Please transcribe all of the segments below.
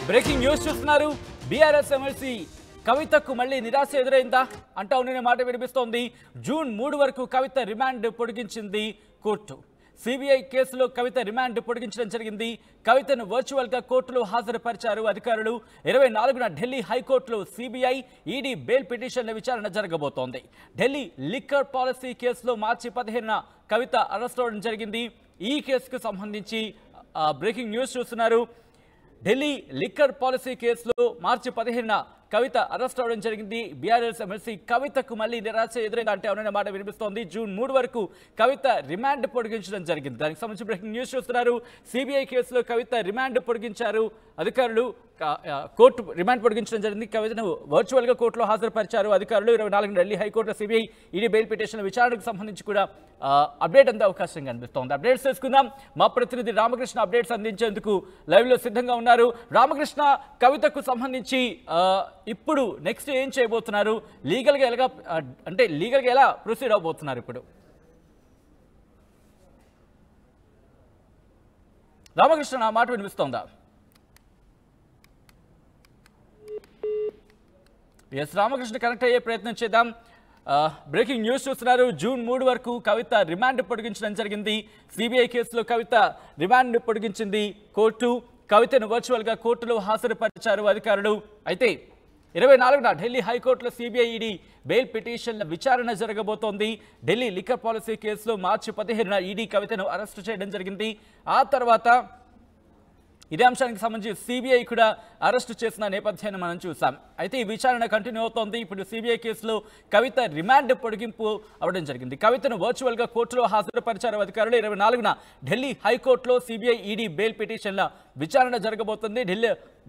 Breaking news చూస్తున్నారు. BRS MLC కవితకు మళ్ళీ నిరాశ ఎదురైందా అంటా ఉన్న మాట వినిపిస్తోంది. జూన్ 3 వరకు కవిత రిమాండ్ పొడిగించింది కోర్టు. సిబిఐ కేసులో కవిత రిమాండ్ పొడిగించడం జరిగింది. కవితను వర్చువల్గా కోర్టులో హాజరుపరిచారు అధికారులు. 24న ఢిల్లీ హైకోర్టులో సిబిఐ ఈడీ బెయిల్ పిటిషన్ల విచారణ జరగబోతోంది. ఢిల్లీ లిక్కర్ పాలసీ కేసులో మార్చి 15న కవిత అరెస్ట్ అవడం జరిగింది. ఈ కేసుకు సంబంధించి బ్రేకింగ్ న్యూస్ చూస్తున్నారు. ఢిల్లీ లిక్కర్ పాలసీ కేసులో మార్చి 15న కవిత అరెస్ట్ అవడం జరిగింది. బీఆర్ఎస్ ఎమ్మెల్సీ కవితకు మళ్ళీ నిరాశ ఎదురైంది అంటే అవుననే మాట వినిపిస్తోంది. జూన్ 3 వరకు కవిత రిమాండ్ పొడిగించడం జరిగింది. దానికి సంబంధించి బ్రేకింగ్ న్యూస్ చూస్తున్నారు. సిబిఐ కేసులో కవిత రిమాండ్ పొడిగించారు అధికారులు. కోర్టు రిమాండ్ పొడిగించడం జరిగింది. కవితను వర్చువల్గా కోర్టులో హాజరుపరిచారు అధికారులు. 24న ఢిల్లీ హైకోర్టులో సిబిఐ ఈడీ బెయిల్ పిటిషన్ విచారణకు సంబంధించి కూడా అప్డేట్ అందే అవకాశం కనిపిస్తోంది. అప్డేట్స్ తెలుసుకుందాం. మా ప్రతినిధి రామకృష్ణ అప్డేట్స్ అందించేందుకు లైవ్లో సిద్ధంగా ఉన్నారు. రామకృష్ణ, కవితకు సంబంధించి ఇప్పుడు నెక్స్ట్ ఏం చేయబోతున్నారు? లీగల్గా ఎలా ప్రొసీడ్ అవబోతున్నారు ఇప్పుడు? రామకృష్ణ, నా మాట వినిపిస్తోందా? ఎస్, రామకృష్ణ కనెక్ట్ అయ్యే ప్రయత్నం చేద్దాం. బ్రేకింగ్ న్యూస్ చూస్తున్నారు. జూన్ 3 వరకు కవిత రిమాండ్ పొడిగించడం జరిగింది. సిబిఐ కేసులో కవిత రిమాండ్ పొడిగించింది కోర్టు. కవితను వర్చువల్గా కోర్టులో హాజరుపరిచారు అధికారులు. అయితే 24న ఢిల్లీ హైకోర్టులో సిబిఐ ఈడీ బెయిల్ పిటిషన్ల విచారణ జరగబోతోంది. ఢిల్లీ లిక్కర్ పాలసీ కేసులో మార్చి 15న ఈడీ కవితను అరెస్టు చేయడం జరిగింది. ఆ తర్వాత ఇదే అంశానికి సంబంధించి సిబిఐ కూడా అరెస్టు చేసిన నేపథ్యాన్ని మనం చూసాం. అయితే ఈ విచారణ కంటిన్యూ అవుతోంది. ఇప్పుడు సిబిఐ కేసులో కవిత రిమాండ్ పొడిగింపు అవ్వడం జరిగింది. కవితను వర్చువల్గా కోర్టులో హాజరుపరిచారు అధికారులు. 24న ఢిల్లీ హైకోర్టులో సిబిఐ ఈడీ బెయిల్ పిటిషన్ల విచారణ జరగబోతుంది.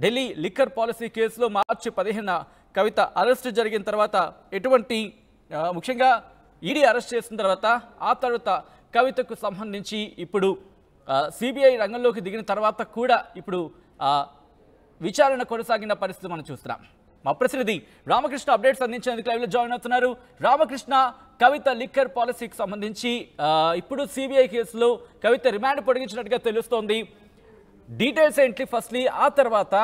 ఢిల్లీ లిక్కర్ పాలసీ కేసులో మార్చి 15న కవిత అరెస్టు జరిగిన తర్వాత ముఖ్యంగా ఈడీ అరెస్ట్ చేసిన తర్వాత ఆ తర్వాత కవితకు సంబంధించి ఇప్పుడు సిబిఐ రంగంలోకి దిగిన తర్వాత కూడా ఇప్పుడు విచారణ కొనసాగిన పరిస్థితి మనం చూస్తున్నాం. మా ప్రతినిధి రామకృష్ణ అప్డేట్స్ అందించేందుకు లైవ్లో జాయిన్ అవుతున్నారు. రామకృష్ణ, కవిత లిక్కర్ పాలసీకి సంబంధించి ఇప్పుడు సిబిఐ కేసులో కవిత రిమాండ్ పొడిగించినట్టుగా తెలుస్తోంది. డీటెయిల్స్ ఏంటి ఫస్ట్లీ, ఆ తర్వాత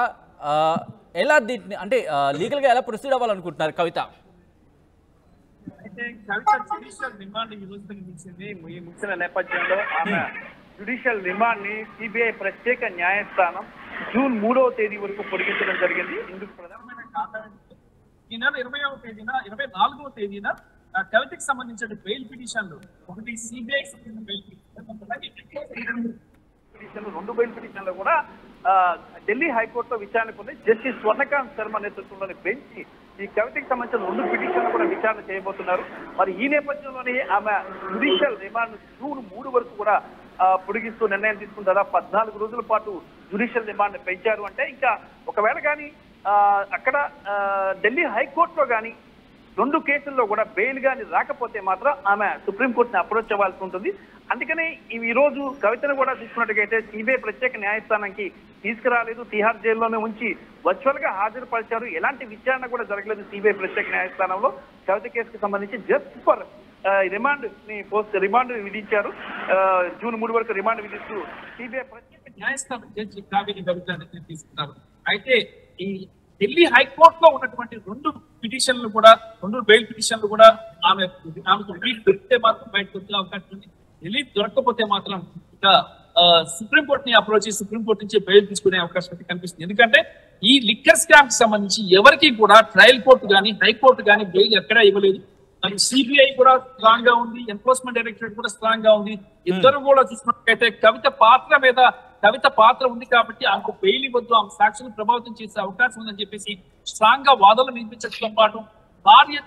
ఎలా దీన్ని లీగల్గా ఎలా ప్రొసీడ్ అవ్వాలనుకుంటున్నారు కవిత? అయితే కవిత జ్యుడిషియల్ రిమాండ్ ఈ రోజు ముగిసింది. ఈ ముగిసిన నేపథ్యంలో ఆమె జ్యుడిషియల్ రిమాండ్ ని సిబిఐ ప్రత్యేక న్యాయస్థానం జూన్ 3వ తేదీ వరకు పొడిగించడం జరిగింది. ఇందుకు ప్రధానమైన కారణం ఈ నెల 20వ తేదీన 24వ తేదీన కవితకి సంబంధించిన బెయిల్ పిటిషన్లు, ఒకటి సిబిఐ రెండు బెయిల్ పిటిషన్లు కూడా ఢిల్లీ హైకోర్టులో విచారణకు ఉంది. జస్టిస్ స్వర్ణకాంత్ శర్మ నేతృత్వంలోని బెంచ్ ఈ కవితకి సంబంధించిన 2 పిటిషన్లు కూడా విచారణ చేయబోతున్నారు. మరి ఈ నేపథ్యంలోనే ఆమె జ్యుడిషియల్ రిమాండ్ జూన్ 3 వరకు కూడా పొడిగిస్తూ నిర్ణయం తీసుకున్న దాదాపు 14 రోజుల పాటు జ్యుడిషియల్ రిమాండ్ పెంచారు. అంటే ఇంకా ఒకవేళ కానీ అక్కడ ఢిల్లీ హైకోర్టులో కానీ 2 కేసుల్లో కూడా బెయిల్ కానీ రాకపోతే మాత్రం ఆమె సుప్రీంకోర్టుని అప్రోచ్ అవ్వాల్సి ఉంటుంది. అందుకని ఈ రోజు కవితను కూడా తీసుకున్నట్టుగైతే సిబిఐ ప్రత్యేక న్యాయస్థానానికి తీసుకురాలేదు. తిహార్ జైల్లోనే ఉంచి వర్చువల్ గా హాజరుపరిచారు. ఎలాంటి విచారణ కూడా జరగలేదు సిబిఐ ప్రత్యేక న్యాయస్థానంలో. కవిత కేసుకు సంబంధించి జస్ట్ ఫర్ రిమాండ్ విధించారు. జూన్ 3 వరకు రిమాండ్ విధిస్తూ సిబిఐ ప్రత్యేక న్యాయస్థానం జడ్జి కావేరి గవితాన్ని తీసుకున్నారు. అయితే ఈ ఢిల్లీ హైకోర్టులో ఉన్నటువంటి 2 పిటిషన్లు కూడా 2 బెయిల్ పిటిషన్లు కూడా ఆమెకు రిలీఫ్ దొరికితే మాత్రం బయటకు వచ్చే అవకాశం ఉంది. రిలీఫ్ దొరకకపోతే మాత్రం ఇంకా సుప్రీంకోర్టుని అప్రోచ్ సుప్రీంకోర్టు నుంచి బెయిల్ తీసుకునే అవకాశం అయితే కనిపిస్తుంది. ఎందుకంటే ఈ లిక్కర్ స్కామ్ కి సంబంధించి ఎవరికి కూడా ట్రయల్ కోర్టు కానీ హైకోర్టు కానీ బెయిల్ ఎక్కడా ఇవ్వలేదు. మరి సిబిఐ కూడా స్ట్రాంగ్ గా ఉంది, ఎన్ఫోర్స్మెంట్ డైరెక్టరేట్ కూడా స్ట్రాంగ్ గా ఉంది. ఇద్దరు కూడా చూసినట్లయితే కవిత పాత్ర ఉంది కాబట్టి ఆమెకు బెయిల్ ఇవ్వద్దు, ఆమె సాక్షులు ప్రభావితం చేసే అవకాశం ఉందని చెప్పేసి స్ట్రాంగ్ గా వాదనలు వినిపించడంతో పాటు భార్య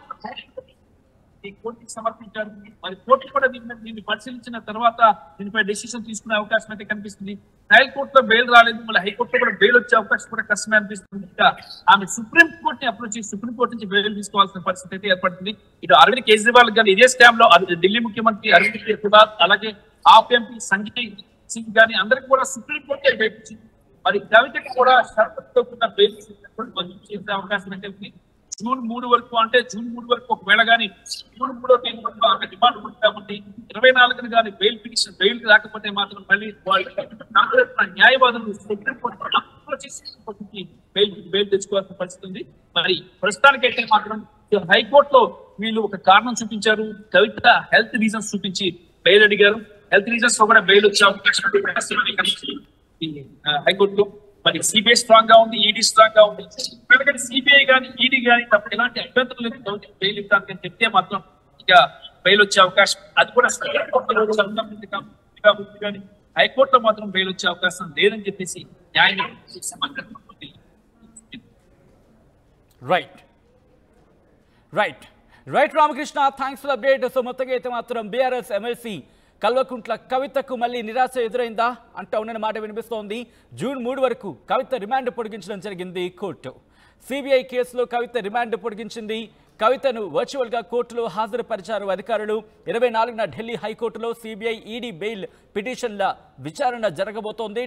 కోర్టుకి సమర్పించారు. మరి కోర్టు కూడా దీన్ని పరిశీలించిన తర్వాత దీనిపై డెసిషన్ తీసుకునే అవకాశం అయితే కనిపిస్తుంది. ట్రయల్ కోర్టులో బెయిల్ రాలేదు, మళ్ళీ హైకోర్టులో కూడా బెయిల్ వచ్చే అవకాశం కూడా కష్టమే అనిపిస్తుంది. ఇంకా ఆమె సుప్రీంకోర్టుని అప్రోచ్ చేసి సుప్రీంకోర్టు నుంచి బెయిల్ తీసుకోవాల్సిన పరిస్థితి అయితే ఏర్పడుతుంది. ఇటు అరవింద్ కేజ్రీవాల్ కానీ ఇదే స్కామ్ లో ఢిల్లీ ముఖ్యమంత్రి అరవింద్ కేజ్రీవాల్, అలాగే ఆప్ ఎంపీ సంజయ్ సింగ్ కానీ అందరికి కూడా సుప్రీంకోర్టు బెయిల్ ఇచ్చింది. మరి కవితకి కూడా షరతుతో కూడిన బెయిల్ చేసే అవకాశం అయితే ఉంది. జూన్ 3 వరకు ఒకవేళ కానీ జూన్ 3వ తేదీ వరకు ఆమె డిమాండ్ ఉంది కాబట్టి 24న కానీ బెయిల్ రాకపోతే మాత్రం మళ్ళీ న్యాయవాదులు సుప్రీంకోర్టు బెయిల్ తెచ్చుకోవాల్సిన పరిస్థితి ఉంది. మరి ప్రస్తుతానికైతే మాత్రం హైకోర్టులో వీళ్ళు ఒక కారణం చూపించారు, కవిత హెల్త్ రీజన్స్ చూపించి బెయిల్ అడిగారు. హెల్త్ రీజన్స్ లో కూడా బెయిల్ వచ్చే అవకాశం హైకోర్టులో. మరి సిబిఐ స్ట్రాంగ్ గా ఉంది, ఈడీ స్ట్రాంగ్ గా ఉంది. ఎందుకంటే సిబిఐ కానీ ఈడీ కానీ తప్ప ఎలాంటి అభ్యంతరం లేదు బెయిల్ ఇవ్వడానికి అని చెప్తే మాత్రం ఇక బెయిల్ వచ్చే అవకాశం, అది కూడా కానీ హైకోర్టులో మాత్రం బెయిల్ వచ్చే అవకాశం లేదని చెప్పేసి right Ramakrishna, thanks for update. So మొత్తంగా అయితే మాత్రం బీఆర్ఎస్ ఎమ్మెల్సీ కల్వకుంట్ల కవితకు మళ్ళీ నిరాశ ఎదురైందా అంటూ ఉన్న మాట వినిపిస్తోంది. జూన్ 3 వరకు కవిత రిమాండ్ పొడిగించడం జరిగింది కోర్టు. సిబిఐ కేసులో కవిత రిమాండ్ పొడిగించింది. కవితను వర్చువల్గా కోర్టులో హాజరుపరిచారు అధికారులు. 24న ఢిల్లీ హైకోర్టులో సిబిఐ ఈడీ బెయిల్ పిటిషన్ల విచారణ జరగబోతోంది.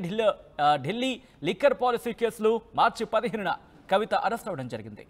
ఢిల్లీ లిక్కర్ పాలసీ కేసులో మార్చి 15న కవిత అరెస్ట్ అవడం జరిగింది.